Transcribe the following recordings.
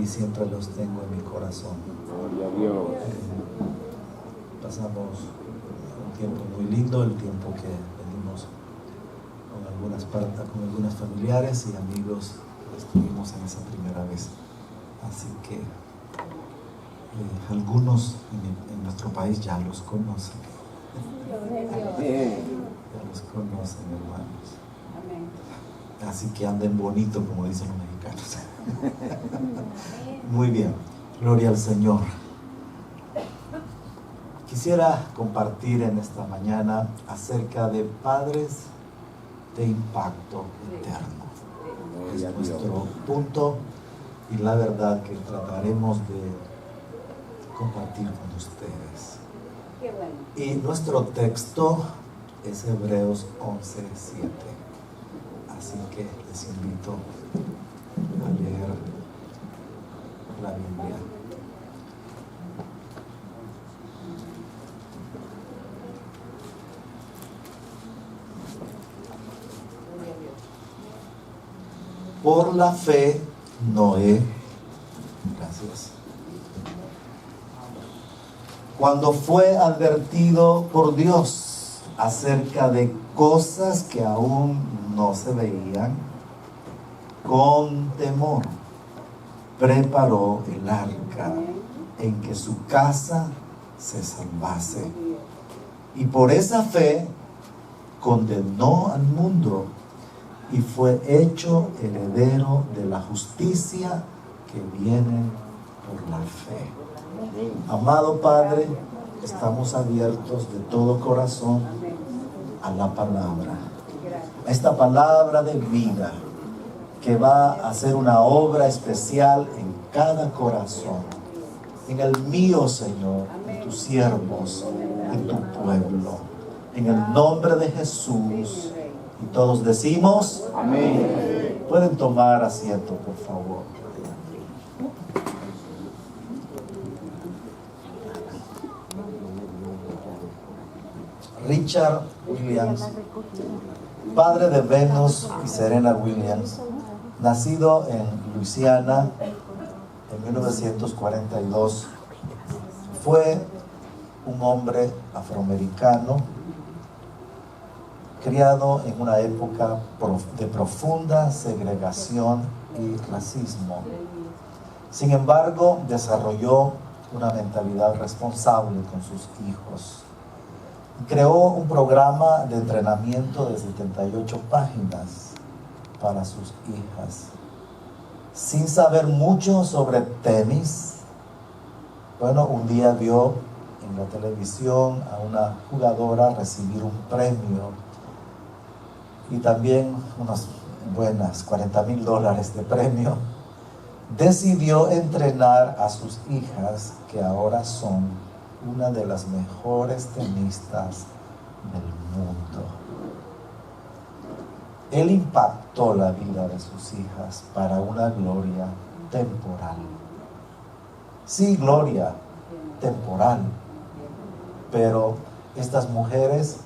y siempre los tengo en mi corazón. Pasamos un tiempo muy lindo, el tiempo que venimos con algunas familiares y amigos que estuvimos en esa primera vez. Así que algunos en nuestro país ya los conocen. Ya los conocen, hermanos. Así que anden bonito, como dicen los mexicanos. Muy bien, gloria al Señor. Quisiera compartir en esta mañana acerca de padres de impacto eterno. Es nuestro punto y la verdad que trataremos de compartir con ustedes. Y nuestro texto es Hebreos 11:7. Así que les invito a leer la Biblia. Por la fe, Noé, gracias, cuando fue advertido por Dios acerca de cosas que aún no se veían, con temor preparó el arca en que su casa se salvase, y por esa fe condenó al mundo y fue hecho heredero de la justicia que viene por la fe. Amado Padre, estamos abiertos de todo corazón a la palabra, a esta palabra de vida que va a hacer una obra especial en cada corazón, en el mío, Señor, en tus siervos, en tu pueblo, en el nombre de Jesús. Y todos decimos amén. Pueden tomar asiento, por favor. Richard Williams, padre de Venus y Serena Williams, nacido en Luisiana en 1942, fue un hombre afroamericano criado en una época de profunda segregación y racismo. Sin embargo, desarrolló una mentalidad responsable con sus hijos. Creó un programa de entrenamiento de 78 páginas para sus hijas. Sin saber mucho sobre tenis, un día vio en la televisión a una jugadora recibir un premio y también unas buenas $40,000 de premio. Decidió entrenar a sus hijas, que ahora son una de las mejores tenistas del mundo. Él impactó la vida de sus hijas para una gloria temporal. Sí, gloria temporal, pero estas mujeres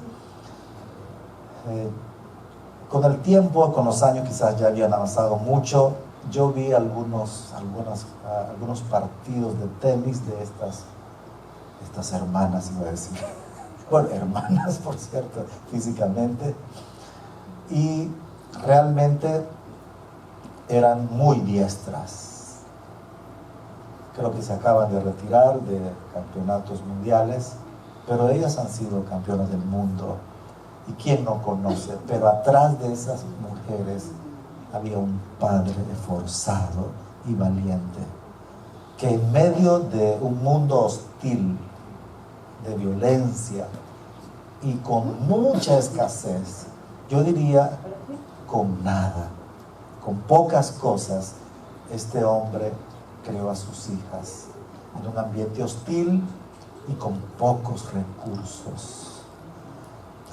con el tiempo, con los años, quizás ya habían avanzado mucho. Yo vi algunos partidos de tenis de estas hermanas, iba a decir. Bueno, hermanas, por cierto, físicamente. Y realmente eran muy diestras. Creo que se acaban de retirar de campeonatos mundiales, pero ellas han sido campeonas del mundo. ¿Y quién no conoce? Pero atrás de esas mujeres había un padre esforzado y valiente, que en medio de un mundo hostil, de violencia y con mucha escasez, yo diría con nada, con pocas cosas, este hombre crió a sus hijas en un ambiente hostil y con pocos recursos.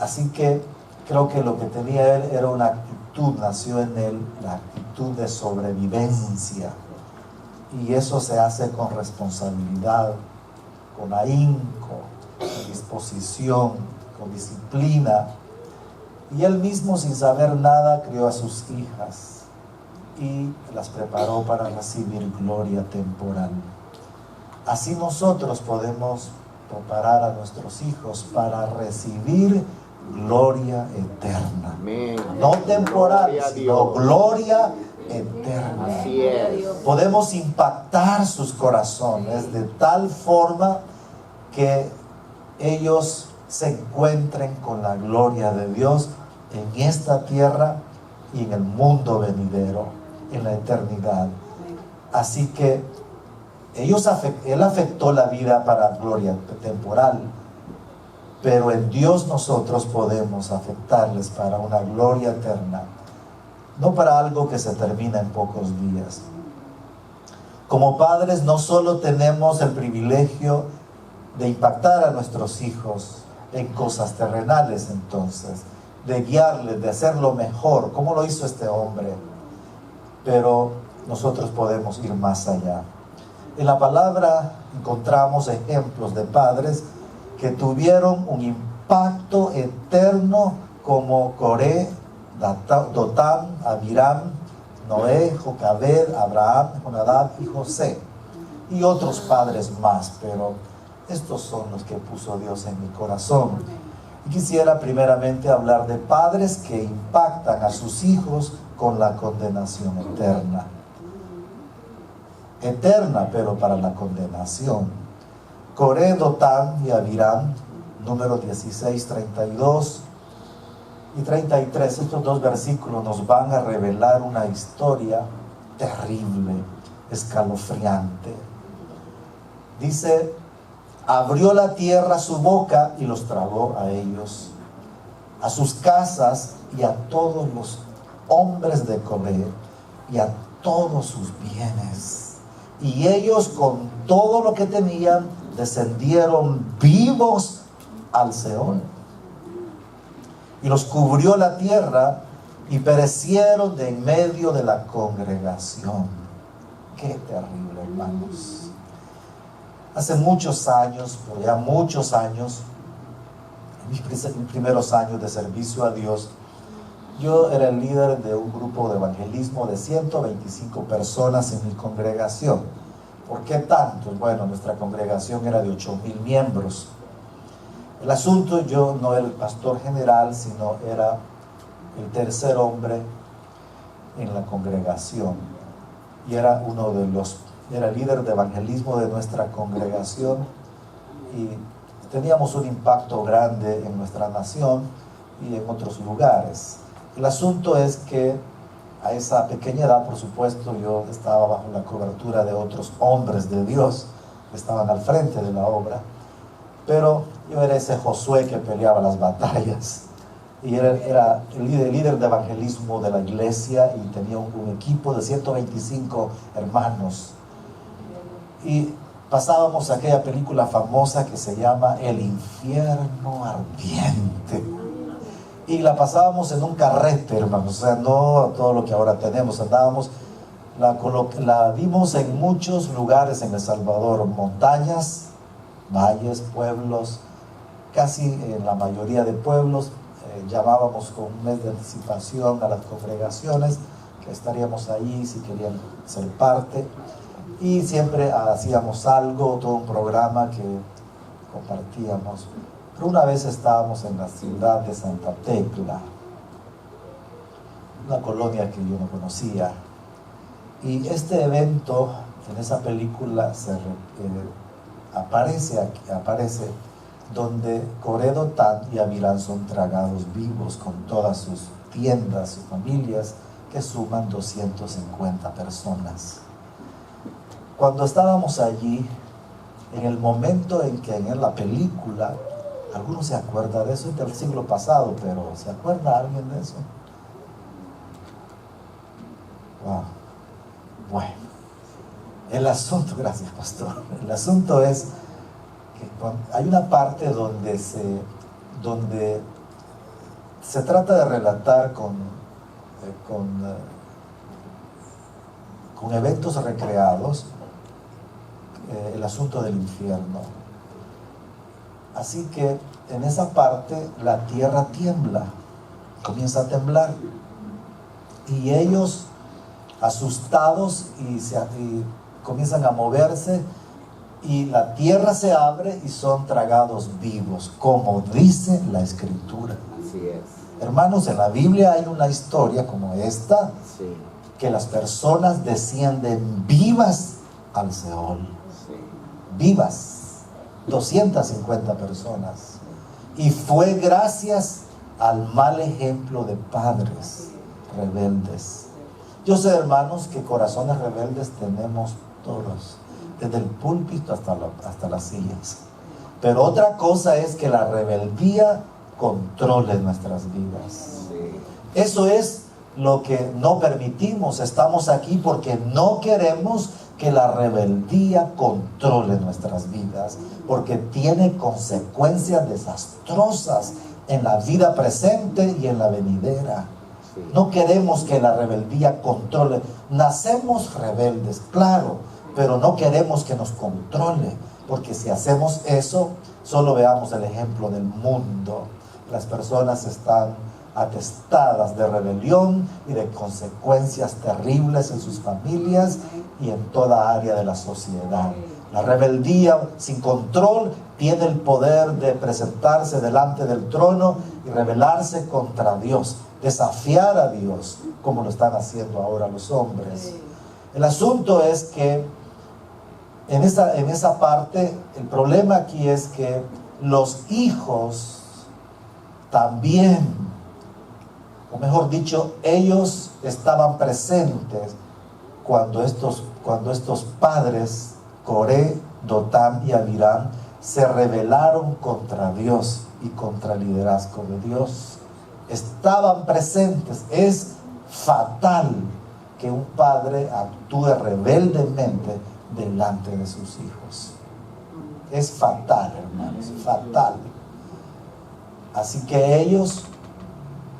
Así que creo que lo que tenía él era una actitud, nació en él la actitud de sobrevivencia. Y eso se hace con responsabilidad, con ahínco, con disposición, con disciplina. Y él mismo, sin saber nada, crió a sus hijas. y las preparó para recibir gloria temporal. Así nosotros podemos preparar a nuestros hijos para recibir gloria eterna. Amén. No temporal, Gloria a sino Dios. gloria eterna. Así es. Podemos impactar sus corazones de tal forma que ellos se encuentren con la gloria de Dios en esta tierra y en el mundo venidero, en la eternidad. Así que él afectó la vida para gloria temporal, pero en Dios nosotros podemos afectarles para una gloria eterna, no para algo que se termina en pocos días. Como padres no solo tenemos el privilegio de impactar a nuestros hijos en cosas terrenales, entonces, de guiarles, de hacerlo mejor, como lo hizo este hombre, pero nosotros podemos ir más allá. En la palabra encontramos ejemplos de padres que tuvieron un impacto eterno, como Coré, Dotam, Abiram, Noé, Jocabed, Abraham, Jonadab y José, y otros padres más, pero estos son los que puso Dios en mi corazón. Y quisiera primeramente hablar de padres que impactan a sus hijos con la condenación eterna. Eterna, pero para la condenación. Coré, Dotam y Abiram, número 16, 32 y 33. Estos dos versículos nos van a revelar una historia terrible, escalofriante. Dice: abrió la tierra su boca y los tragó a ellos, a sus casas y a todos los hombres de Coré y a todos sus bienes. Y ellos con todo lo que tenían descendieron vivos al Seol. Y los cubrió la tierra y perecieron de en medio de la congregación. Qué terrible, hermanos. Hace muchos años, por ya muchos años, en mis primeros años de servicio a Dios, yo era el líder de un grupo de evangelismo de 125 personas en mi congregación. ¿Por qué tantos? Bueno, nuestra congregación era de 8,000 miembros. El asunto, yo no era el pastor general, sino era el tercer hombre en la congregación. Y era era líder de evangelismo de nuestra congregación, y teníamos un impacto grande en nuestra nación y en otros lugares. El asunto es que a esa pequeña edad, por supuesto, yo estaba bajo la cobertura de otros hombres de Dios que estaban al frente de la obra, pero yo era ese Josué que peleaba las batallas, y era el líder de evangelismo de la iglesia, y tenía un equipo de 125 hermanos. Y pasábamos aquella película famosa que se llama El infierno ardiente, y la pasábamos en un carrete, hermanos, o sea, no todo lo que ahora tenemos. Andábamos, la vimos en muchos lugares en El Salvador, montañas, valles, pueblos, casi en la mayoría de pueblos. Llamábamos con un mes de anticipación a las congregaciones que estaríamos ahí si querían ser parte, y siempre hacíamos algo, todo un programa que compartíamos. Pero una vez estábamos en la ciudad de Santa Tecla, una colonia que yo no conocía, y este evento en esa película aparece donde Coré, Dotam y Abiram son tragados vivos con todas sus tiendas, sus familias, que suman 250 personas. Cuando estábamos allí, en el momento en que en la película, ¿alguno se acuerda de eso? Es del siglo pasado, pero ¿se acuerda alguien de eso? Wow. Bueno, el asunto, gracias pastor, el asunto es que hay una parte donde se trata de relatar con eventos recreados el asunto del infierno. Así que en esa parte la tierra tiembla, comienza a temblar, y ellos asustados y comienzan a moverse, y la tierra se abre y son tragados vivos, como dice la Escritura. Así es. Hermanos, en la Biblia hay una historia como esta, Sí. que las personas descienden vivas al Seol. Sí. Vivas, 250 personas. Y fue gracias al mal ejemplo de padres rebeldes. Yo sé, hermanos, que corazones rebeldes tenemos todos, desde el púlpito hasta las sillas. Pero otra cosa es que la rebeldía controle nuestras vidas. Sí. Eso es lo que no permitimos. Estamos aquí porque no queremos que la rebeldía controle nuestras vidas, porque tiene consecuencias desastrosas en la vida presente y en la venidera. Sí. No queremos que la rebeldía controle. Nacemos rebeldes, claro, pero no queremos que nos controle, porque si hacemos eso, solo veamos el ejemplo del mundo. Las personas están atestadas de rebelión y de consecuencias terribles en sus familias y en toda área de la sociedad. La rebeldía sin control tiene el poder de presentarse delante del trono y rebelarse contra Dios, desafiar a Dios, como lo están haciendo ahora los hombres. El asunto es que en esa parte, el problema aquí es que los hijos también, o mejor dicho, ellos estaban presentes cuando estos padres, Coré, Dotán y Abiram, se rebelaron contra Dios y contra el liderazgo de Dios. Estaban presentes. Es fatal que un padre actúe rebeldemente delante de sus hijos. Es fatal, hermanos, fatal. Así que ellos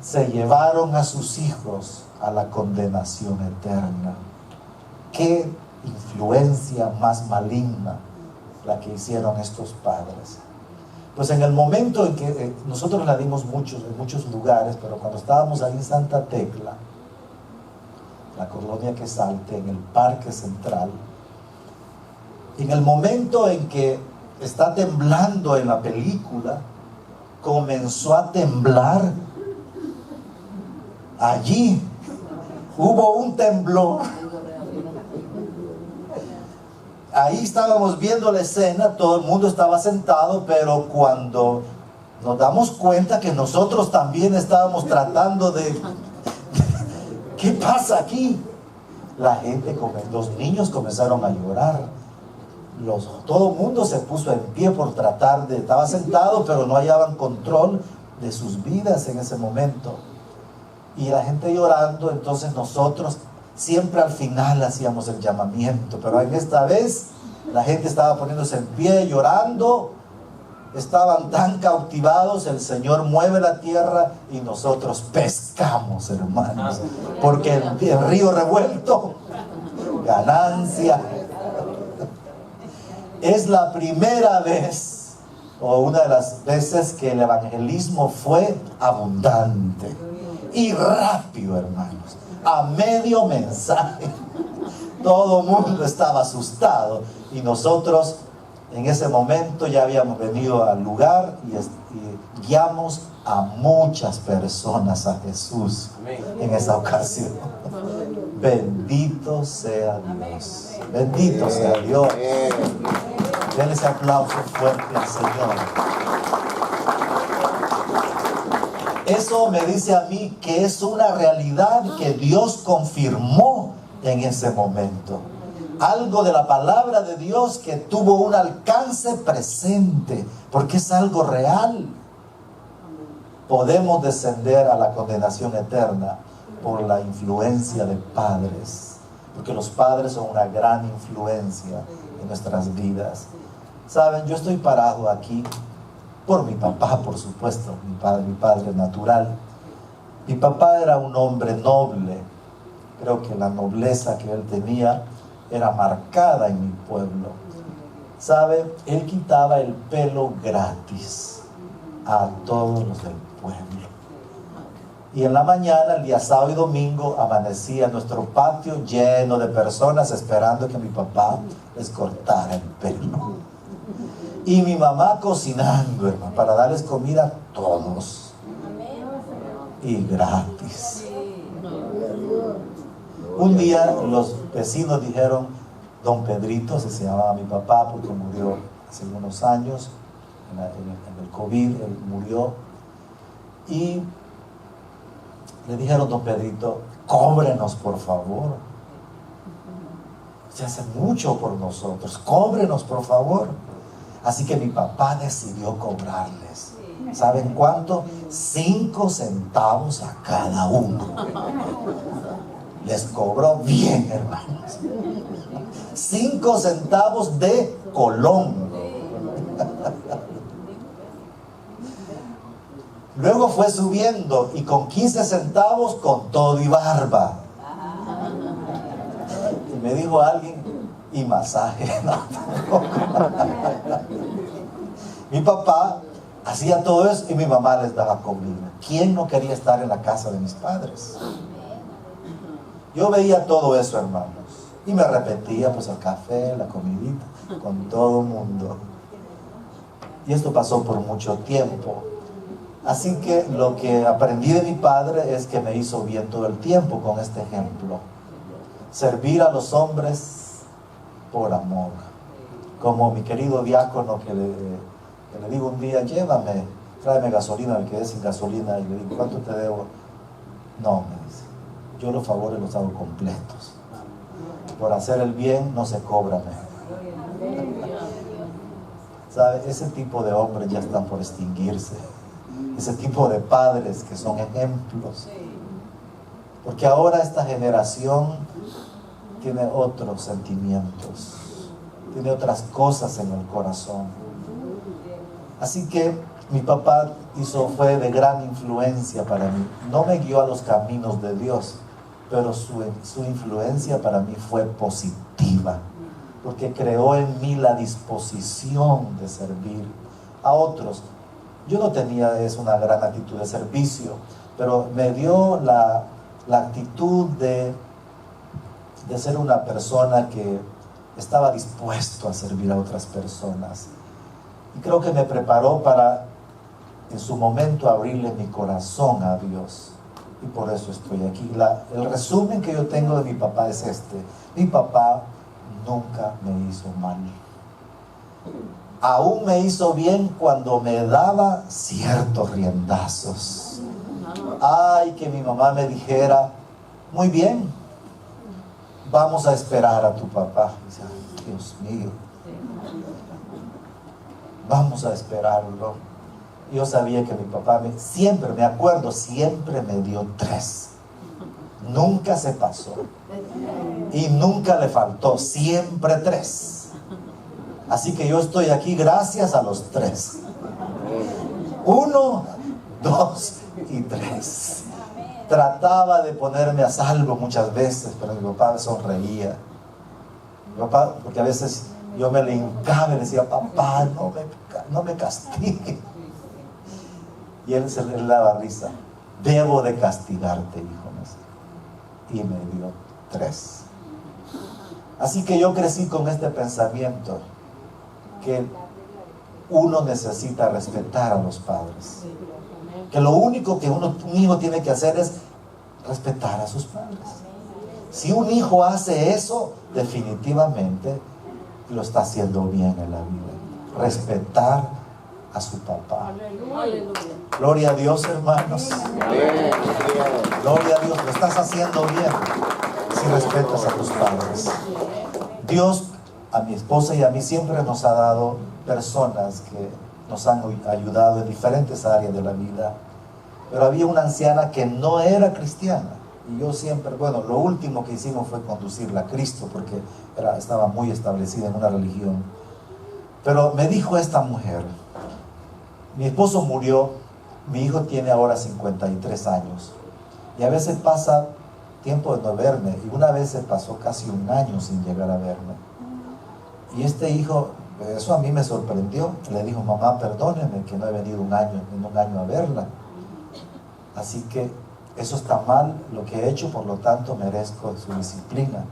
se llevaron a sus hijos a la condenación eterna. Qué influencia más maligna la que hicieron estos padres. Pues en el momento en que nosotros la dimos en muchos lugares, pero cuando estábamos ahí en Santa Tecla, la colonia Quesalte, en el Parque Central, en el momento en que está temblando en la película, comenzó a temblar. Allí hubo un temblor. Ahí estábamos viendo la escena, todo el mundo estaba sentado, pero cuando nos damos cuenta que nosotros también estábamos tratando de ¿qué pasa aquí? Los niños comenzaron a llorar. Todo el mundo se puso en pie por estaba sentado, pero no hallaban control de sus vidas en ese momento. Y la gente llorando. Entonces nosotros siempre al final hacíamos el llamamiento, pero en esta vez la gente estaba poniéndose en pie, llorando. Estaban tan cautivados. El Señor mueve la tierra y nosotros pescamos, hermanos, porque el río revuelto, ganancia. Es la primera vez, o una de las veces, que el evangelismo fue abundante y rápido, hermanos. A medio mensaje todo el mundo estaba asustado, y nosotros en ese momento ya habíamos venido al lugar y guiamos a muchas personas a Jesús en esa ocasión. Bendito sea Dios. Bendito sea Dios. Denle ese aplauso fuerte al Señor. Eso me dice a mí que es una realidad que Dios confirmó en ese momento. Algo de la palabra de Dios que tuvo un alcance presente, porque es algo real. Podemos descender a la condenación eterna por la influencia de padres, porque los padres son una gran influencia en nuestras vidas. Saben, yo estoy parado aquí por mi papá, por supuesto, mi padre natural. Mi papá era un hombre noble. Creo que la nobleza que él tenía era marcada en mi pueblo. ¿Sabe? Él quitaba el pelo gratis a todos los del pueblo. Y en la mañana, el día sábado y domingo, amanecía nuestro patio lleno de personas esperando que mi papá les cortara el pelo. Y mi mamá cocinando, hermano, para darles comida a todos. Y gratis. Un día los vecinos dijeron, don Pedrito, se llamaba mi papá porque murió hace unos años, en el COVID, él murió. Y le dijeron, don Pedrito, cóbrenos por favor. Se hace mucho por nosotros, cóbrenos por favor. Así que mi papá decidió cobrarles. ¿Saben cuánto? 5 centavos a cada uno. Les cobró bien, hermanos. 5 centavos de colón. Luego fue subiendo y con 15 centavos con todo y barba. Y me dijo alguien, y masaje. No, mi papá hacía todo eso y mi mamá les daba comida. ¿Quién no quería estar en la casa de mis padres? Yo veía todo eso, hermanos, y me repetía pues el café, la comidita, con todo el mundo. Y esto pasó por mucho tiempo. Así que lo que aprendí de mi padre es que me hizo bien todo el tiempo con este ejemplo. Servir a los hombres por amor. Como mi querido diácono que le digo un día, llévame, tráeme gasolina, me quedé sin gasolina, y le digo, ¿cuánto te debo? No, me dice, yo los favores los hago completos. Por hacer el bien no se cobra. ¿Sabe? Ese tipo de hombres ya están por extinguirse. Ese tipo de padres que son ejemplos. Porque ahora esta generación tiene otros sentimientos, tiene otras cosas en el corazón. Así que mi papá fue de gran influencia para mí. No me guió a los caminos de Dios, pero su influencia para mí fue positiva, porque creó en mí la disposición de servir a otros. Yo no tenía una gran actitud de servicio, pero me dio la actitud de ser una persona que estaba dispuesto a servir a otras personas. Y creo que me preparó para, en su momento, abrirle mi corazón a Dios. Y por eso estoy aquí. El resumen que yo tengo de mi papá es este. Mi papá nunca me hizo mal. Aún me hizo bien cuando me daba ciertos riendazos. Ay, que mi mamá me dijera, muy bien, vamos a esperar a tu papá. Dice, ay, Dios mío, vamos a esperarlo. Yo sabía que mi papá siempre me dio 3. Nunca se pasó. Y nunca le faltó, siempre 3. Así que yo estoy aquí gracias a los 3. 1, 2 y 3. Trataba de ponerme a salvo muchas veces, pero mi papá sonreía. Mi papá, porque a veces yo me le hincaba y le decía, papá, no me castigue. Y él se le daba risa. Debo de castigarte, hijo. Y me dio 3. Así que yo crecí con este pensamiento, que uno necesita respetar a los padres. Que lo único que un hijo tiene que hacer es respetar a sus padres. Si un hijo hace eso, definitivamente lo está haciendo bien en la vida. Respetar a su papá. Gloria a Dios, hermanos. Gloria a Dios, lo estás haciendo bien si respetas a tus padres. Dios, a mi esposa y a mí, siempre nos ha dado personas que nos han ayudado en diferentes áreas de la vida. Pero había una anciana que no era cristiana. Y yo siempre, lo último que hicimos fue conducirla a Cristo, porque estaba muy establecida en una religión. Pero me dijo esta mujer, mi esposo murió, mi hijo tiene ahora 53 años. Y a veces pasa tiempo de no verme. Y una vez se pasó casi 1 año sin llegar a verme. Y este hijo, eso a mí me sorprendió. Le dijo, mamá, perdóneme que no he venido en un año a verla. Así que eso está mal lo que he hecho, por lo tanto merezco su disciplina.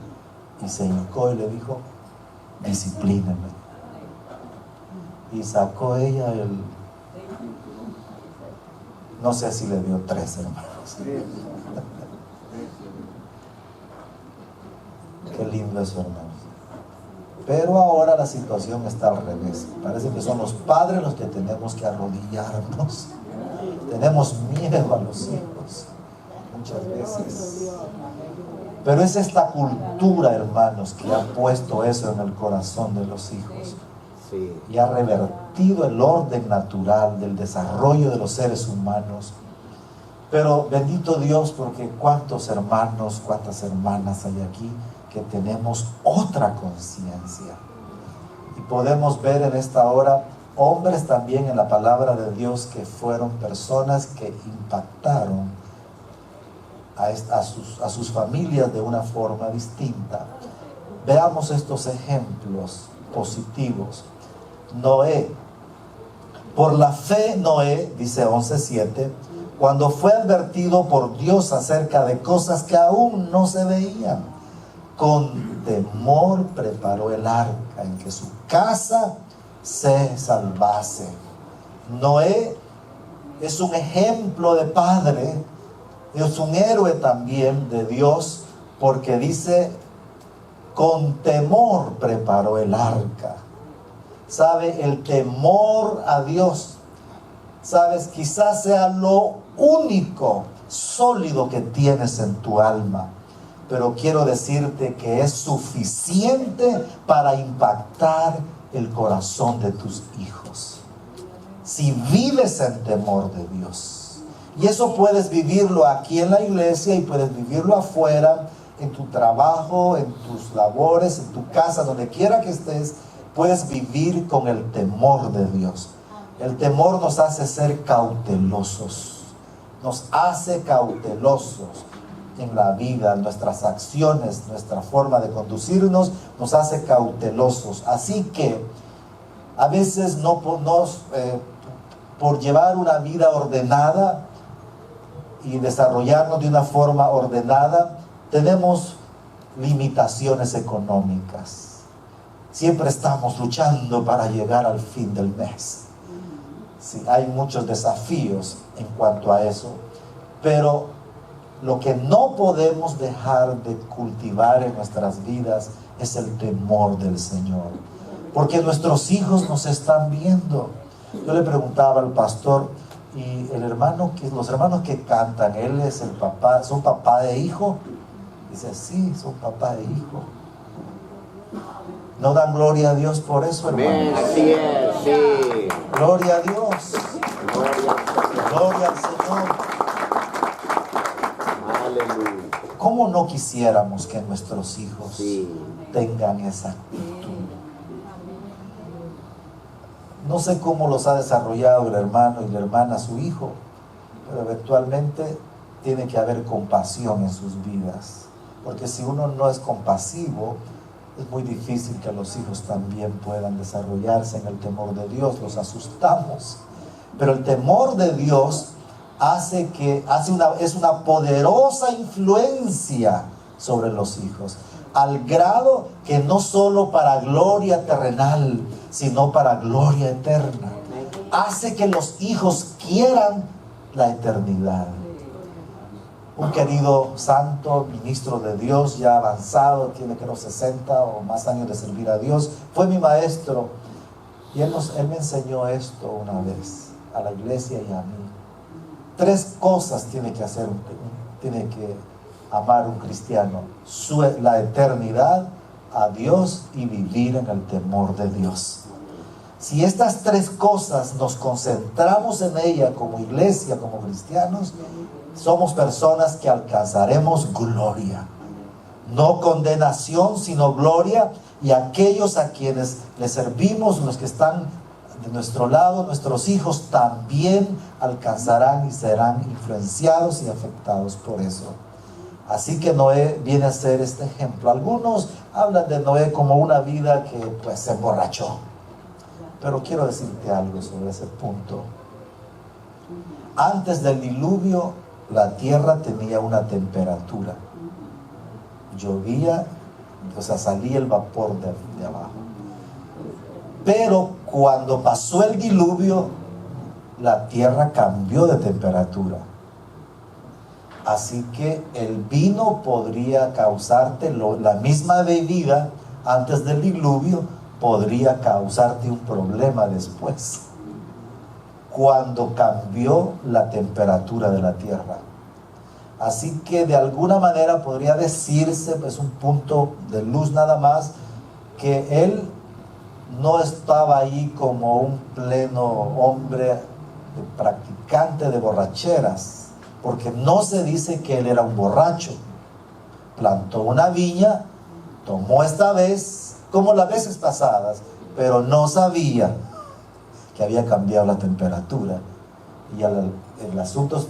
Y se hincó y le dijo, disciplíneme. Y sacó ella no sé si le dio 3, hermanos. Qué lindo eso, hermanos. Pero ahora la situación está al revés. Parece que son los padres los que tenemos que arrodillarnos. Tenemos miedo a los hijos muchas veces. Pero es esta cultura, hermanos, que ha puesto eso en el corazón de los hijos. Y ha revertido el orden natural del desarrollo de los seres humanos. Pero bendito Dios, porque cuántos hermanos, cuántas hermanas hay aquí que tenemos otra conciencia. Y podemos ver en esta hora hombres también en la palabra de Dios que fueron personas que impactaron a sus familias de una forma distinta. Veamos estos ejemplos positivos. Noé. Por la fe Noé, dice 11:7, cuando fue advertido por Dios acerca de cosas que aún no se veían, con temor preparó el arca en que su casa se salvase. Noé es un ejemplo de padre, es un héroe también de Dios, porque dice, con temor preparó el arca. ¿Sabe? El temor a Dios, ¿sabes? Quizás sea lo único sólido que tienes en tu alma, pero quiero decirte que es suficiente para impactar el corazón de tus hijos. Si vives en temor de Dios, y eso puedes vivirlo aquí en la iglesia y puedes vivirlo afuera, en tu trabajo, en tus labores, en tu casa, donde quiera que estés, puedes vivir con el temor de Dios. El temor nos hace ser cautelosos, nos hace cautelosos en la vida, en nuestras acciones, nuestra forma de conducirnos, nos hace cautelosos. Así que a veces por llevar una vida ordenada y desarrollarnos de una forma ordenada, tenemos limitaciones económicas. Siempre estamos luchando para llegar al fin del mes. Sí, hay muchos desafíos en cuanto a eso, pero lo que no podemos dejar de cultivar en nuestras vidas es el temor del Señor, porque nuestros hijos nos están viendo. Yo le preguntaba al pastor, y los hermanos que cantan, él es el papá, ¿son papá de hijo? Dice, sí, son papá de hijo. ¿No dan gloria a Dios por eso, hermanos? Así es, sí. Gloria a Dios. Gloria al Señor. Aleluya. ¿Cómo no quisiéramos que nuestros hijos tengan esa actitud? No sé cómo los ha desarrollado el hermano y la hermana, su hijo, pero eventualmente tiene que haber compasión en sus vidas. Porque si uno no es compasivo, es muy difícil que los hijos también puedan desarrollarse en el temor de Dios. Los asustamos. Pero el temor de Dios es una poderosa influencia sobre los hijos, al grado que no solo para gloria terrenal, sino para gloria eterna. Hace que los hijos quieran la eternidad. Un querido santo, ministro de Dios, ya avanzado, tiene creo 60 o más años de servir a Dios, fue mi maestro, y él me enseñó esto una vez a la iglesia y a mí. 3 cosas tiene que hacer, tiene que amar un cristiano: la eternidad, a Dios y vivir en el temor de Dios. Si estas 3 cosas nos concentramos en ella como iglesia, como cristianos, somos personas que alcanzaremos gloria. No condenación, sino gloria. Y aquellos a quienes les servimos, los que están de nuestro lado, nuestros hijos, también alcanzarán y serán influenciados y afectados por eso. Así que Noé viene a ser este ejemplo. Algunos hablan de Noé como una vida que pues se emborrachó. Pero quiero decirte algo sobre ese punto. Antes del diluvio, la tierra tenía una temperatura. Llovía, o sea, salía el vapor de abajo. Pero cuando pasó el diluvio, la tierra cambió de temperatura. Así que el vino podría causarte la misma bebida antes del diluvio, podría causarte un problema después, cuando cambió la temperatura de la tierra. Así que de alguna manera podría decirse, es un punto de luz nada más, que él no estaba ahí como un pleno hombre practicante de borracheras, porque no se dice que él era un borracho. Plantó una viña, tomó esta vez, como las veces pasadas, pero no sabía que había cambiado la temperatura. Y el asunto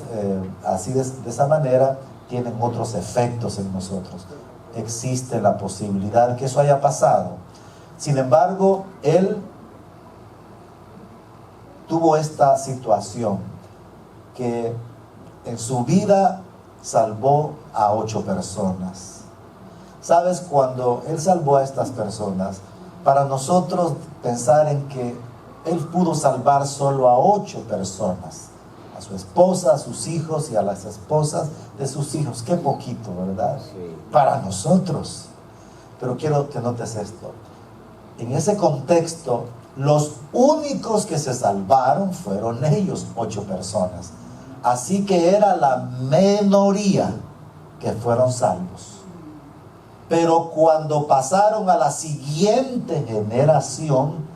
así de esa manera tienen otros efectos en nosotros. Existe la posibilidad que eso haya pasado. Sin embargo, él tuvo esta situación que en su vida salvó a 8 personas. ¿Sabes? Cuando él salvó a estas personas, para nosotros pensar en que él pudo salvar solo a 8 personas, a su esposa, a sus hijos y a las esposas de sus hijos, qué poquito, ¿verdad? Sí. Para nosotros. Pero quiero que notes esto. En ese contexto, los únicos que se salvaron fueron ellos, 8 personas. Así que era la minoría que fueron salvos. Pero cuando pasaron a la siguiente generación,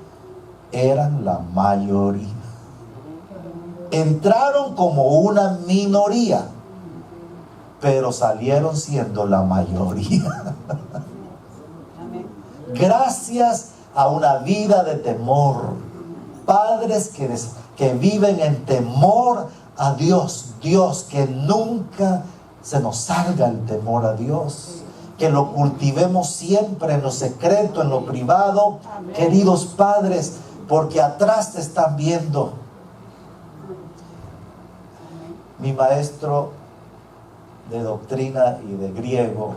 eran la mayoría. Entraron como una minoría, pero salieron siendo la mayoría. Gracias a una vida de temor. Padres que viven en temor a Dios. Dios, que nunca se nos salga el temor a Dios. Que lo cultivemos siempre en lo secreto, en lo privado. Amén. Queridos padres, porque atrás te están viendo. Mi maestro de doctrina y de griego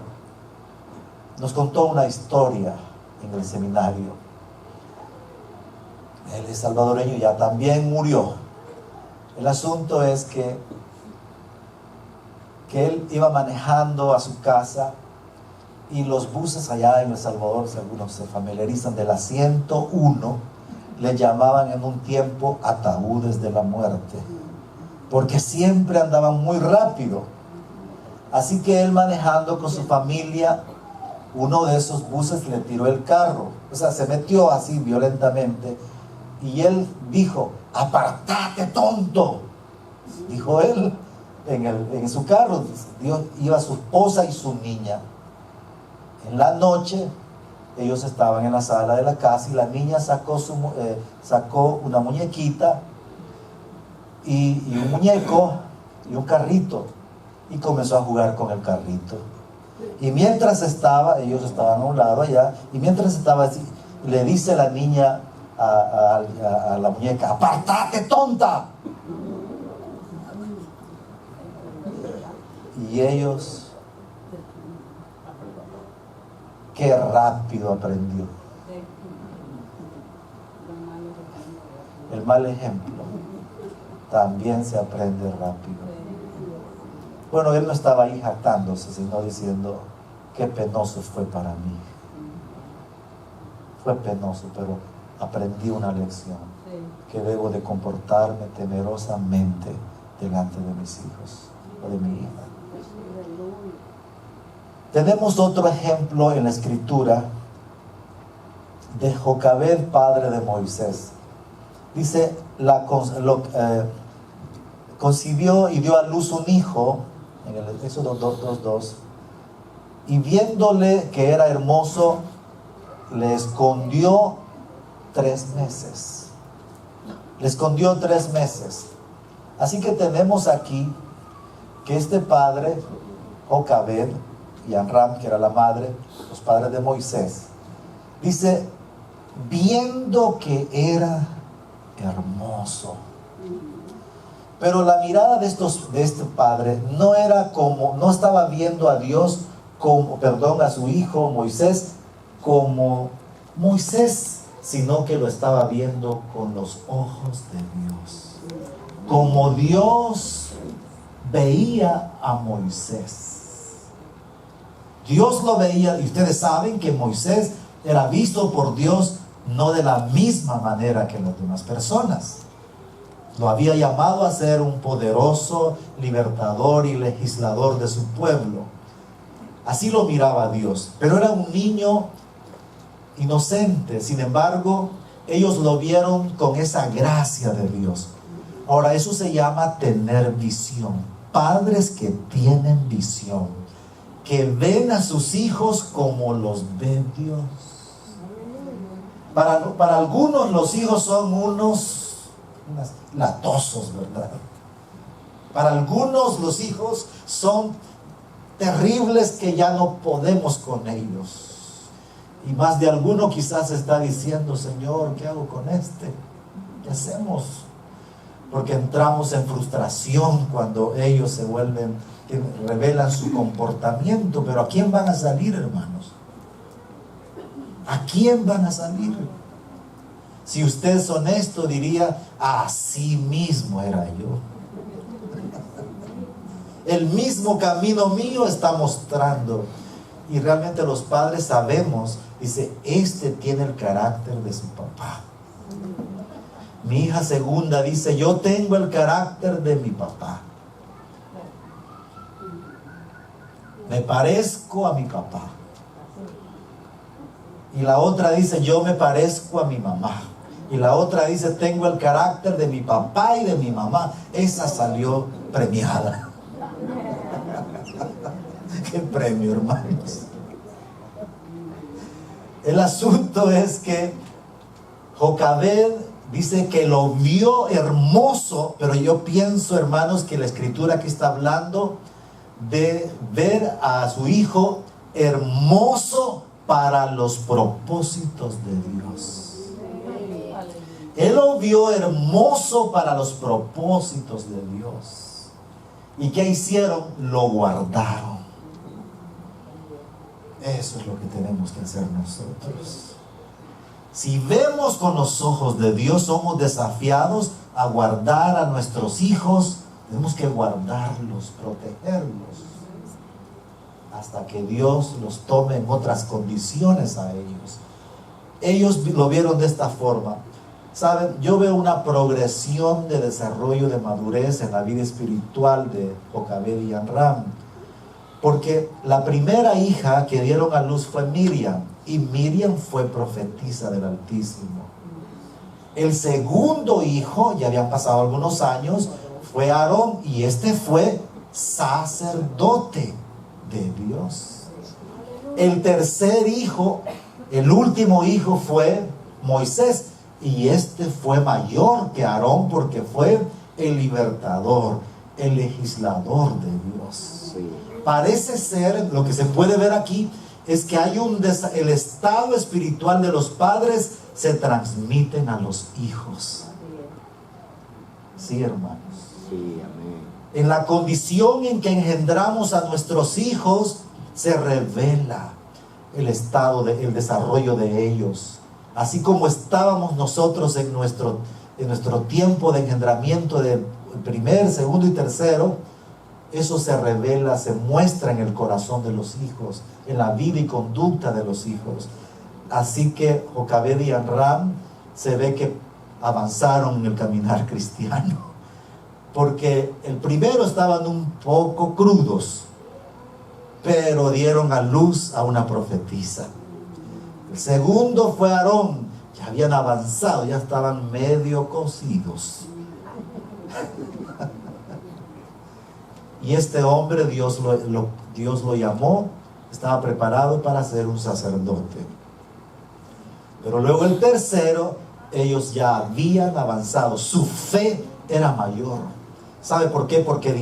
nos contó una historia en el seminario. Él es salvadoreño y ya también murió. El asunto es que él iba manejando a su casa y los buses allá en El Salvador, si algunos se familiarizan, de la 101, le llamaban en un tiempo ataúdes de la muerte, porque siempre andaban muy rápido. Así que él, manejando con su familia, uno de esos buses le tiró el carro, o sea, se metió así violentamente, y él dijo: "Apartate, tonto", dijo él en su carro. Dios, iba su esposa y su niña. En la noche ellos estaban en la sala de la casa y la niña sacó una muñequita y un muñeco y un carrito, y comenzó a jugar con el carrito. Y mientras ellos estaban a un lado allá, y mientras estaba así, le dice la niña a la muñeca: "Apartate, tonta". Y ellos, qué rápido aprendió. El mal ejemplo también se aprende rápido. Bueno, él no estaba ahí jactándose, sino diciendo: qué penoso fue para mí. Fue penoso, pero aprendí una lección, que debo de comportarme temerosamente delante de mis hijos o de mi hija. Tenemos otro ejemplo en la escritura de Jocabed, padre de Moisés. Dice, concibió y dio a luz un hijo, en el Éxodo 2:2, y viéndole que era hermoso, le escondió 3 meses. Le escondió 3 meses. Así que tenemos aquí que este padre, Jocabed, y Amram, que era la madre, los padres de Moisés, dice, viendo que era hermoso. Pero la mirada de este padre no era como, no estaba viendo a Dios como, a su hijo Moisés como Moisés, sino que lo estaba viendo con los ojos de Dios. Como Dios veía a Moisés. Dios lo veía, y ustedes saben que Moisés era visto por Dios no de la misma manera que las demás personas. Lo había llamado a ser un poderoso libertador y legislador de su pueblo. Así lo miraba Dios, pero era un niño inocente. Sin embargo, ellos lo vieron con esa gracia de Dios. Ahora, eso se llama tener visión. Padres que tienen visión, que ven a sus hijos como los ve Dios. Para algunos los hijos son unos latosos, ¿verdad? Para algunos los hijos son terribles que ya no podemos con ellos. Y más de alguno quizás está diciendo: Señor, ¿qué hago con este? ¿Qué hacemos? Porque entramos en frustración cuando ellos se vuelven, que revelan su comportamiento. Pero ¿a quién van a salir, hermanos? ¿A quién van a salir? Si usted es honesto, diría: así mismo era yo. El mismo camino mío está mostrando. Y realmente los padres sabemos, dice, este tiene el carácter de su papá. Mi hija segunda dice: yo tengo el carácter de mi papá. Me parezco a mi papá. Y la otra dice: yo me parezco a mi mamá. Y la otra dice: tengo el carácter de mi papá y de mi mamá. Esa salió premiada. Qué premio, hermanos. El asunto es que Jocabed dice que lo vio hermoso, pero yo pienso, hermanos, que la escritura aquí está hablando de ver a su hijo hermoso para los propósitos de Dios. Él lo vio hermoso para los propósitos de Dios. ¿Y qué hicieron? Lo guardaron. Eso es lo que tenemos que hacer nosotros. Si vemos con los ojos de Dios, somos desafiados a guardar a nuestros hijos. Tenemos que guardarlos, protegerlos, hasta que Dios los tome en otras condiciones a ellos. Ellos lo vieron de esta forma. ¿Saben? Yo veo una progresión de desarrollo, de madurez en la vida espiritual de Jocabed y Amram. Porque la primera hija que dieron a luz fue Miriam, y Miriam fue profetisa del Altísimo. El segundo hijo, ya habían pasado algunos años, fue Aarón, y este fue sacerdote de Dios. El tercer hijo, el último hijo, fue Moisés, y este fue mayor que Aarón porque fue el libertador, el legislador de Dios. Sí. Parece ser, lo que se puede ver aquí, es que hay el estado espiritual de los padres se transmiten a los hijos. Sí, hermanos. Sí, amén. En la condición en que engendramos a nuestros hijos, se revela el estado, el desarrollo de ellos. Así como estábamos nosotros en nuestro tiempo de engendramiento del primer, segundo y tercero, eso se revela, se muestra en el corazón de los hijos, en la vida y conducta de los hijos. Así que Jocabed y Amram se ve que avanzaron en el caminar cristiano, porque el primero estaban un poco crudos, pero dieron a luz a una profetisa. El segundo fue Aarón, ya habían avanzado, ya estaban medio cocidos. Y este hombre Dios lo llamó, estaba preparado para ser un sacerdote. Pero luego el tercero, ellos ya habían avanzado, su fe era mayor. ¿Sabe por qué? Porque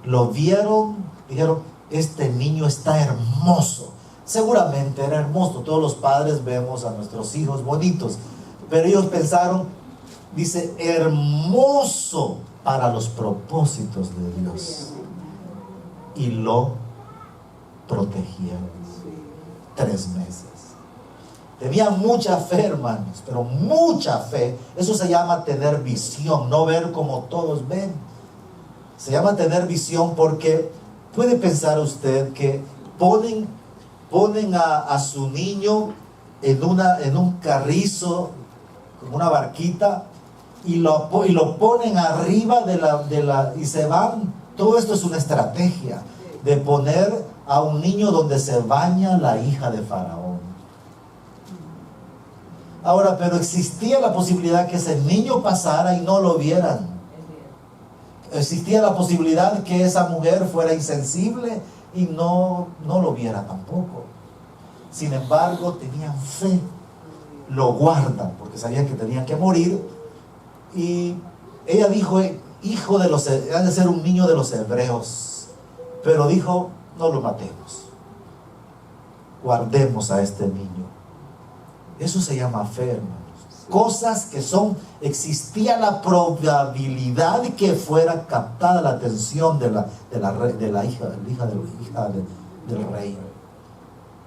lo vieron, dijeron: este niño está hermoso. Seguramente era hermoso, todos los padres vemos a nuestros hijos bonitos, pero ellos pensaron: dice, hermoso para los propósitos de Dios. Y lo protegieron 3 meses. Tenían mucha fe, hermanos, pero mucha fe. Eso se llama tener visión, no ver como todos ven. Se llama tener visión porque puede pensar usted que ponen a su niño en un carrizo, como una barquita, y lo ponen arriba y se van. Todo esto es una estrategia de poner a un niño donde se baña la hija de Faraón. Ahora, pero existía la posibilidad que ese niño pasara y no lo vieran. Existía la posibilidad que esa mujer fuera insensible y no lo viera tampoco. Sin embargo, tenían fe. Lo guardan porque sabían que tenían que morir. Y ella dijo, hijo de los, ha de ser un niño de los hebreos. Pero dijo, no lo matemos. Guardemos a este niño. Eso se llama fe, hermanos. Cosas que existía la probabilidad de que fuera captada la atención de la hija del rey.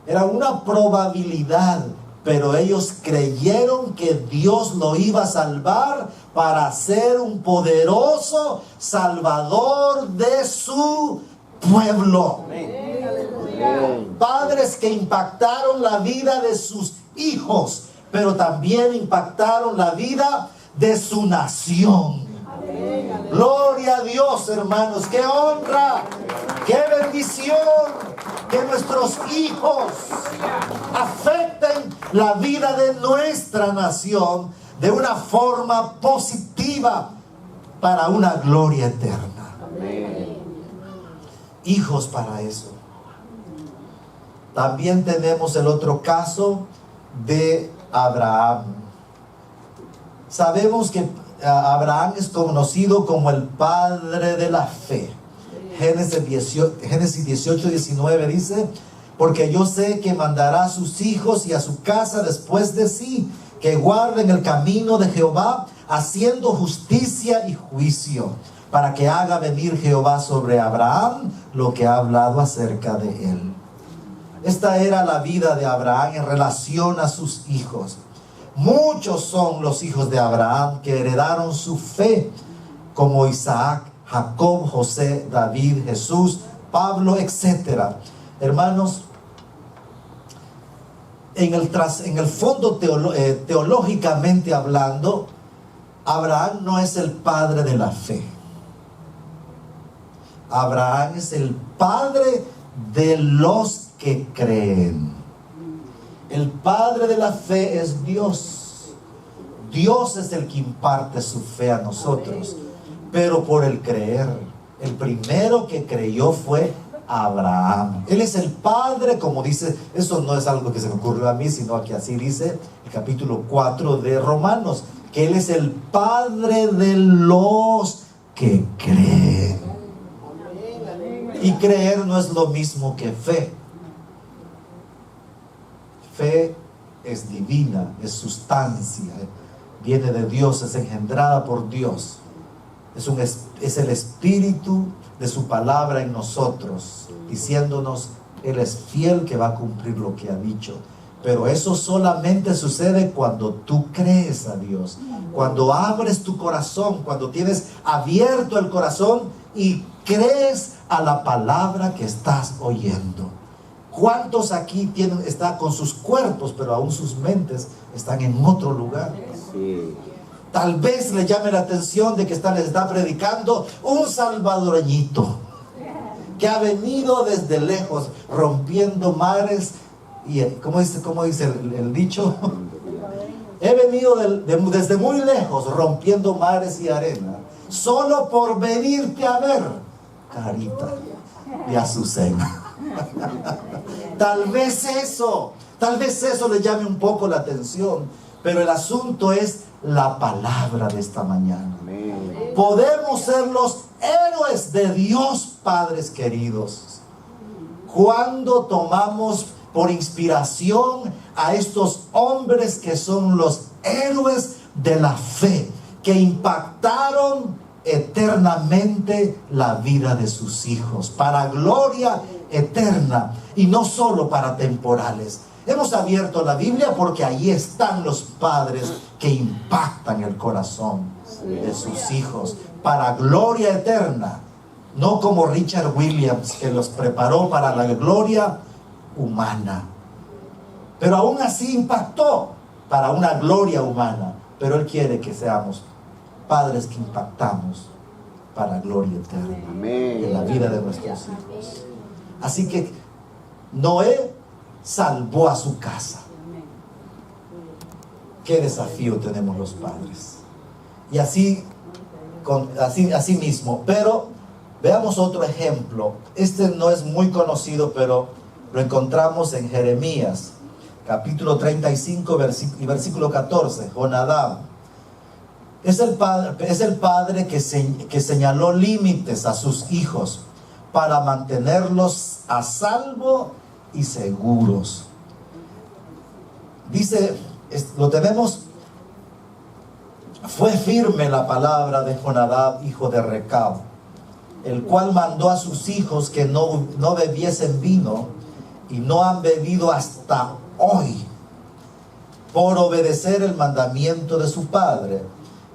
Era una probabilidad, pero ellos creyeron que Dios lo iba a salvar para ser un poderoso salvador de su pueblo. Padres que impactaron la vida de sus hijos, pero también impactaron la vida de su nación. Gloria a Dios, hermanos. ¡Qué honra! ¡Qué bendición! Que nuestros hijos afecten la vida de nuestra nación de una forma positiva para una gloria eterna. Hijos para eso. También tenemos el otro caso de Abraham. Sabemos que Abraham es conocido como el padre de la fe. Génesis 18, 19 dice, porque yo sé que mandará a sus hijos y a su casa después de sí, que guarden el camino de Jehová, haciendo justicia y juicio, para que haga venir Jehová sobre Abraham lo que ha hablado acerca de él. Esta era la vida de Abraham en relación a sus hijos. Muchos son los hijos de Abraham que heredaron su fe, como Isaac, Jacob, José, David, Jesús, Pablo, etc. Hermanos, en el fondo teológicamente hablando, Abraham no es el padre de la fe. Abraham es el padre de los que creen. El padre de la fe es Dios. Dios es el que imparte su fe a nosotros, pero por el creer. El primero que creyó fue Abraham. Él es el padre, como dice, eso no es algo que se me ocurrió a mí, sino que así dice el capítulo 4 de Romanos, que Él es el padre de los que creen. Y creer no es lo mismo que fe. Fe es divina, es sustancia, viene de Dios, es engendrada por Dios. Es el espíritu de su palabra en nosotros, diciéndonos, Él es fiel que va a cumplir lo que ha dicho. Pero eso solamente sucede cuando tú crees a Dios, cuando abres tu corazón, cuando tienes abierto el corazón y crees a la palabra que estás oyendo. ¿Cuántos aquí están con sus cuerpos, pero aún sus mentes están en otro lugar? Sí. Tal vez le llame la atención de que les está predicando un salvadoreñito que ha venido desde lejos, rompiendo mares. Y ¿cómo dice el dicho? He venido desde muy lejos, rompiendo mares y arena, solo por venirte a ver, carita de Azucena. Tal vez eso le llame un poco la atención, pero el asunto es la palabra de esta mañana. Amén. Podemos ser los héroes de Dios, padres queridos, cuando tomamos por inspiración a estos hombres que son los héroes de la fe que impactaron eternamente la vida de sus hijos, para gloria eterna y no solo para temporales. Hemos abierto la Biblia porque ahí están los padres que impactan el corazón de sus hijos para gloria eterna, no como Richard Williams, que los preparó para la gloria humana, pero aún así impactó para una gloria humana. Pero Él quiere que seamos padres que impactamos para gloria eterna en la vida de nuestros hijos. Así que Noé salvó a su casa. Qué desafío tenemos los padres. Y así mismo. Pero veamos otro ejemplo. Este no es muy conocido, pero lo encontramos en Jeremías, capítulo 35 y versículo 14. Jonadab es el padre que señaló límites a sus hijos para mantenerlos a salvo y seguros. Dice, lo tenemos: fue firme la palabra de Jonadab, hijo de Recab, el cual mandó a sus hijos que no bebiesen vino, y no han bebido hasta hoy, por obedecer el mandamiento de su padre.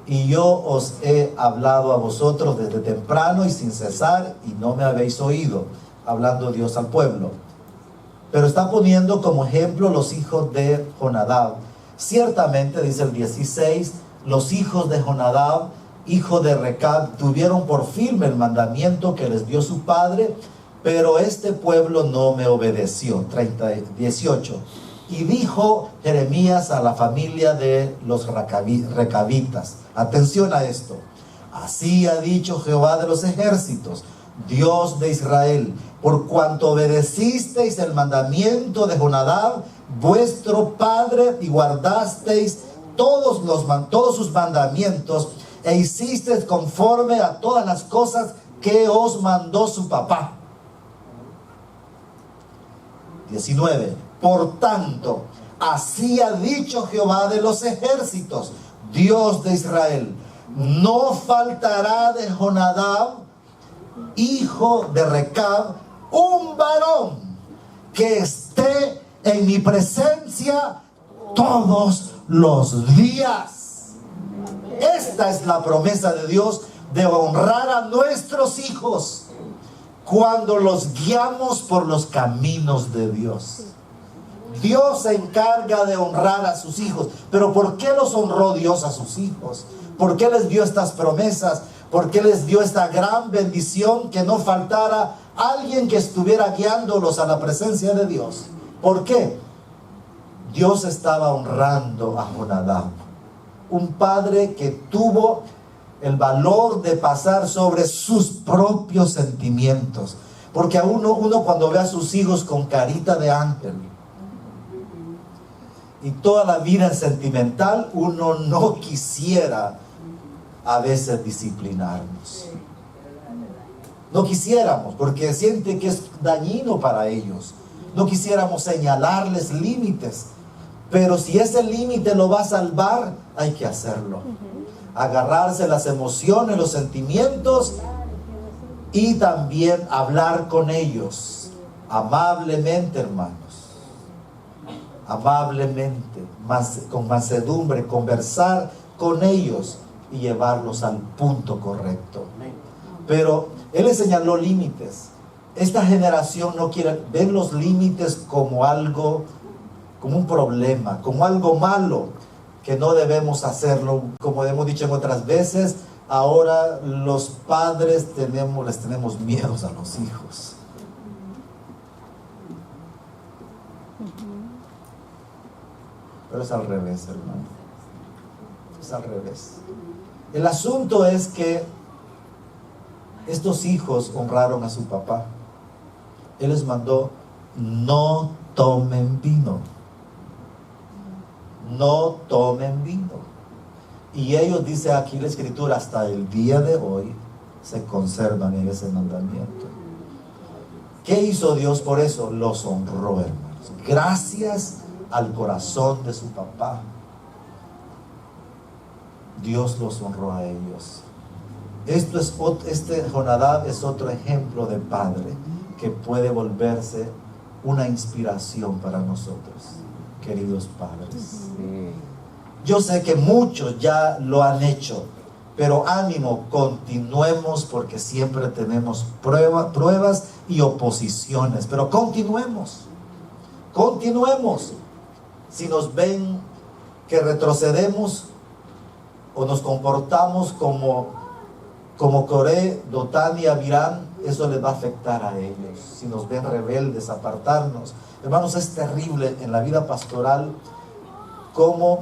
Y yo os he hablado a vosotros desde temprano y sin cesar, y no me habéis oído, hablando Dios al pueblo. Pero está poniendo como ejemplo los hijos de Jonadab. Ciertamente, dice el 16, los hijos de Jonadab, hijo de Recab, tuvieron por firme el mandamiento que les dio su padre, pero este pueblo no me obedeció. 18. Y dijo Jeremías a la familia de los recabitas: atención a esto. Así ha dicho Jehová de los ejércitos, Dios de Israel: por cuanto obedecisteis el mandamiento de Jonadab, vuestro padre, y guardasteis todos sus mandamientos, e hicisteis conforme a todas las cosas que os mandó su papá. 19. Por tanto, así ha dicho Jehová de los ejércitos, Dios de Israel: no faltará de Jonadab, hijo de Recab, un varón que esté en mi presencia todos los días. Esta es la promesa de Dios, de honrar a nuestros hijos cuando los guiamos por los caminos de Dios. Dios se encarga de honrar a sus hijos. Pero ¿por qué los honró Dios a sus hijos? ¿Por qué les dio estas promesas? ¿Por qué les dio esta gran bendición? Que no faltara alguien que estuviera guiándolos a la presencia de Dios. ¿Por qué? Dios estaba honrando a Jonadab, un padre que tuvo el valor de pasar sobre sus propios sentimientos. Porque a uno cuando ve a sus hijos con carita de ángel y toda la vida sentimental, uno no quisiera a veces disciplinarnos. No quisiéramos, porque siente que es dañino para ellos. No quisiéramos señalarles límites. Pero si ese límite lo va a salvar, hay que hacerlo. Agarrarse las emociones, los sentimientos, y también hablar con ellos amablemente, hermanos. Amablemente, con mansedumbre, conversar con ellos y llevarlos al punto correcto. Pero Él les señaló límites. Esta generación no quiere ver los límites como algo, como un problema, como algo malo, que no debemos hacerlo. Como hemos dicho en otras veces, ahora los padres les tenemos miedos a los hijos. Pero es al revés, hermano. Es al revés. El asunto es que estos hijos honraron a su papá. Él les mandó: no tomen vino. No tomen vino. Y ellos, dice aquí la escritura, hasta el día de hoy se conservan en ese mandamiento. ¿Qué hizo Dios por eso? Los honró, hermanos. Gracias al corazón de su papá. Dios los honró a ellos. Este Jonadab es otro ejemplo de padre que puede volverse una inspiración para nosotros, queridos padres. Yo sé que muchos ya lo han hecho, pero ánimo, continuemos, porque siempre tenemos pruebas y oposiciones, pero continuemos. Si nos ven que retrocedemos o nos comportamos como Coré, Dotán y Abiram, eso les va a afectar a ellos. Si nos ven rebeldes, apartarnos. Hermanos, es terrible en la vida pastoral cómo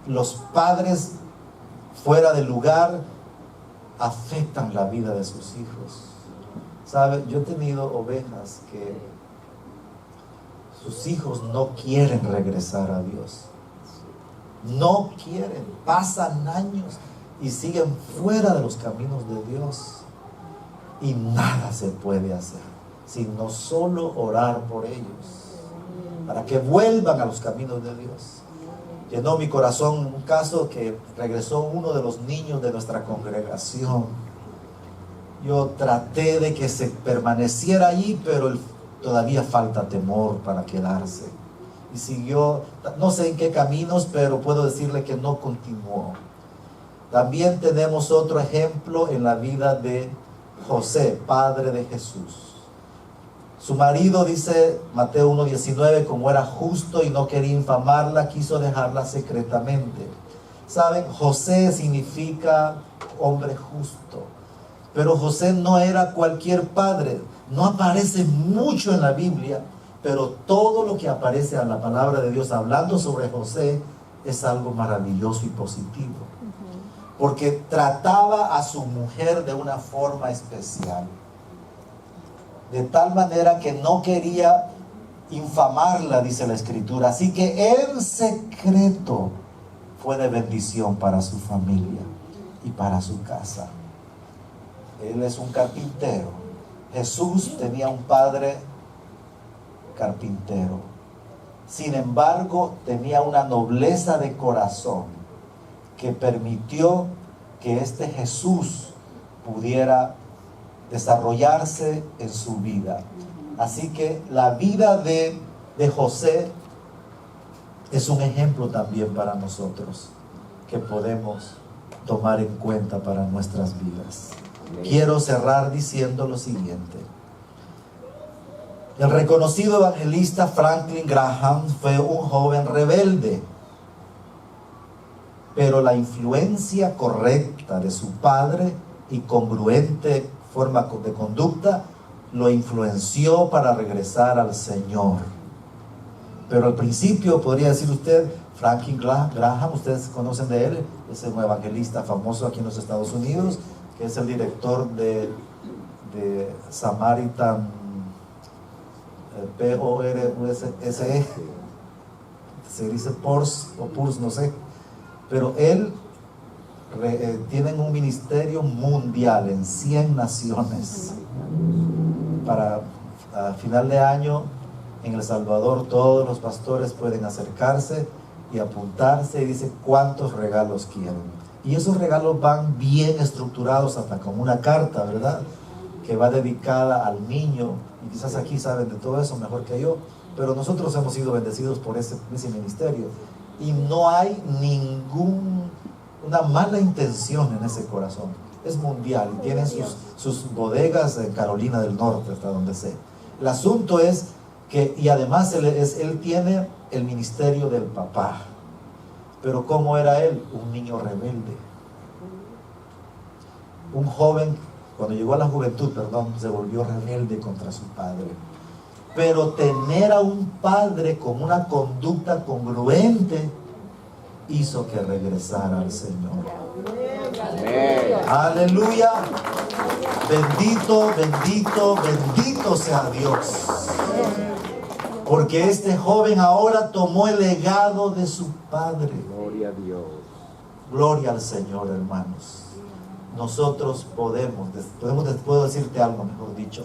los padres fuera del lugar afectan la vida de sus hijos. ¿Sabe? Yo he tenido ovejas que sus hijos no quieren regresar a Dios. No quieren, pasan años y siguen fuera de los caminos de Dios. Y nada se puede hacer, sino solo orar por ellos, para que vuelvan a los caminos de Dios. Llenó mi corazón un caso que regresó uno de los niños de nuestra congregación. Yo traté de que se permaneciera allí, pero todavía falta temor para quedarse. Y siguió, no sé en qué caminos, pero puedo decirle que no continuó. También tenemos otro ejemplo en la vida de José, padre de Jesús. Su marido, dice Mateo 1:19, como era justo y no quería infamarla, quiso dejarla secretamente. ¿Saben? José significa hombre justo. Pero José no era cualquier padre. No aparece mucho en la Biblia, pero todo lo que aparece en la palabra de Dios hablando sobre José es algo maravilloso y positivo. Porque trataba a su mujer de una forma especial. De tal manera que no quería infamarla, dice la Escritura. Así que en secreto fue de bendición para su familia y para su casa. Él es un carpintero. Jesús tenía un padre carpintero. Sin embargo, tenía una nobleza de corazón que permitió que este Jesús pudiera desarrollarse en su vida. Así que la vida de José es un ejemplo también para nosotros que podemos tomar en cuenta para nuestras vidas. Quiero cerrar diciendo lo siguiente. El reconocido evangelista Franklin Graham fue un joven rebelde, pero la influencia correcta de su padre y congruente forma de conducta lo influenció para regresar al Señor. Pero al principio podría decir usted, Franklin Graham, ustedes conocen de él, es un evangelista famoso aquí en los Estados Unidos, que es el director de Samaritan PORSE, se dice PORS o PURS, no sé, pero él tienen un ministerio mundial en 100 naciones. Para a final de año en El Salvador todos los pastores pueden acercarse y apuntarse, y dice cuántos regalos quieren. Y esos regalos van bien estructurados, hasta con una carta, ¿verdad?, que va dedicada al niño. Y quizás aquí saben de todo eso mejor que yo, pero nosotros hemos sido bendecidos por ese ministerio. Y no hay una mala intención en ese corazón. Es mundial y tienen sus bodegas en Carolina del Norte, hasta donde sé. El asunto es que, y además él tiene el ministerio del papá. Pero ¿cómo era él? Un niño rebelde. Un joven, cuando llegó a la juventud, se volvió rebelde contra su padre. Pero tener a un padre con una conducta congruente hizo que regresara al Señor. Amén. Aleluya. Bendito, bendito, bendito sea Dios. Porque este joven ahora tomó el legado de su padre. Gloria a Dios. Gloria al Señor, hermanos. Nosotros puedo decirte algo, mejor dicho.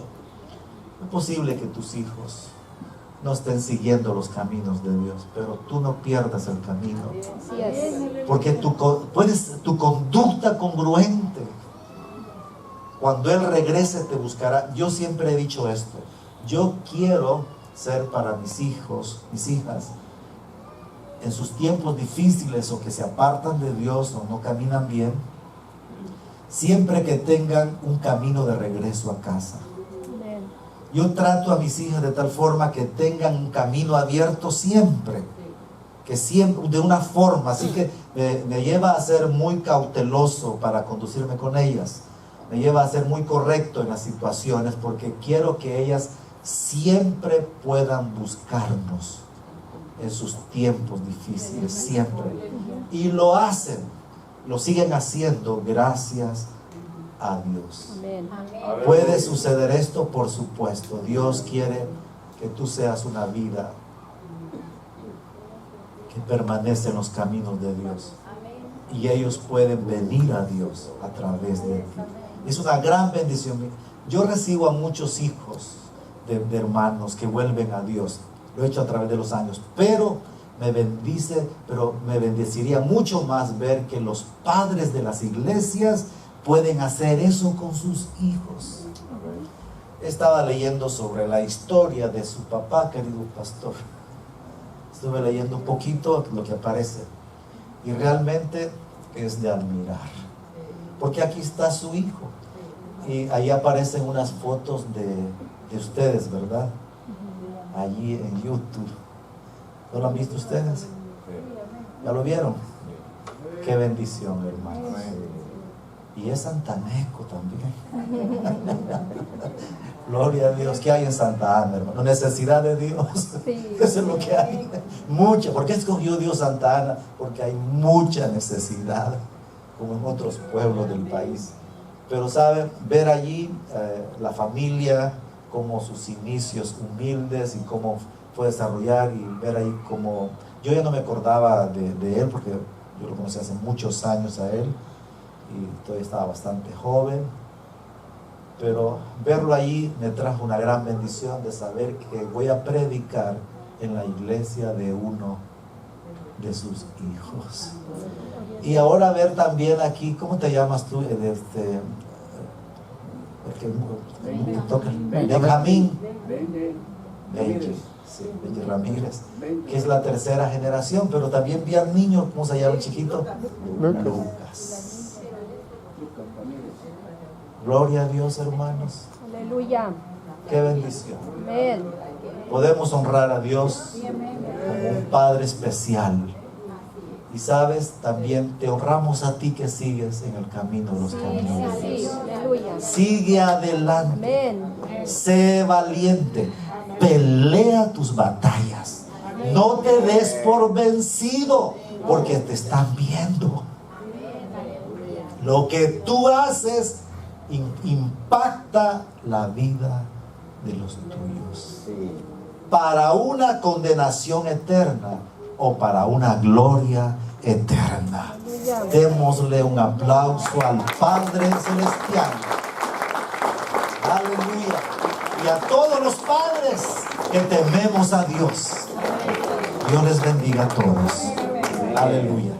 Es posible que tus hijos no estén siguiendo los caminos de Dios, pero tú no pierdas el camino. Así es. Porque tu conducta congruente, cuando Él regrese te buscará. Yo siempre he dicho esto, yo quiero ser para mis hijos, mis hijas, en sus tiempos difíciles o que se apartan de Dios o no caminan bien, siempre que tengan un camino de regreso a casa. Yo trato a mis hijas de tal forma que tengan un camino abierto siempre, que siempre, de una forma, así que me lleva a ser muy cauteloso para conducirme con ellas, me lleva a ser muy correcto en las situaciones, porque quiero que ellas siempre puedan buscarnos en sus tiempos difíciles, siempre, y lo hacen, lo siguen haciendo gracias a Dios. Amén. ¿Puede suceder esto? Por supuesto. Dios quiere que tú seas una vida que permanece en los caminos de Dios, y ellos pueden venir a Dios a través de ti. Es una gran bendición. Yo recibo a muchos hijos de hermanos que vuelven a Dios. Lo he hecho a través de los años, pero me bendeciría mucho más ver que los padres de las iglesias pueden hacer eso con sus hijos. Estaba leyendo sobre la historia de su papá, querido pastor. Estuve leyendo un poquito lo que aparece, y realmente es de admirar, porque aquí está su hijo, y ahí aparecen unas fotos de ustedes, ¿verdad? Allí en YouTube. ¿No lo han visto ustedes? ¿Ya lo vieron? Qué bendición, hermanos. Y es santaneco también. Gloria a Dios. ¿Qué hay en Santa Ana, hermano? Necesidad de Dios. Sí. Eso es lo que hay. Mucha. ¿Por qué escogió Dios Santa Ana? Porque hay mucha necesidad, como en otros pueblos del país. Pero saben, ver allí la familia, como sus inicios humildes y cómo fue desarrollar, y ver ahí como yo ya no me acordaba de él, porque yo lo conocí hace muchos años a él, y todavía estaba bastante joven, pero verlo ahí me trajo una gran bendición de saber que voy a predicar en la iglesia de uno de sus hijos. Y ahora ver también aquí, ¿cómo te llamas tú? Benjamín. Sí, Benji Ramírez, que es la tercera generación, pero también vi al niño, ¿cómo se llama el chiquito? Lucas. Gloria a Dios, hermanos. Aleluya. Qué bendición. Amén. Podemos honrar a Dios como un Padre especial. Y sabes, también te honramos a ti que sigues en el camino, los caminos de Dios. Aleluya. Sigue adelante. Amén. Sé valiente. Pelea tus batallas. No te des por vencido, porque te están viendo. Lo que tú haces impacta la vida de los tuyos, para una condenación eterna o para una gloria eterna. Démosle un aplauso al Padre Celestial. Aleluya. Y a todos los padres que tememos a Dios. Dios les bendiga a todos. Aleluya.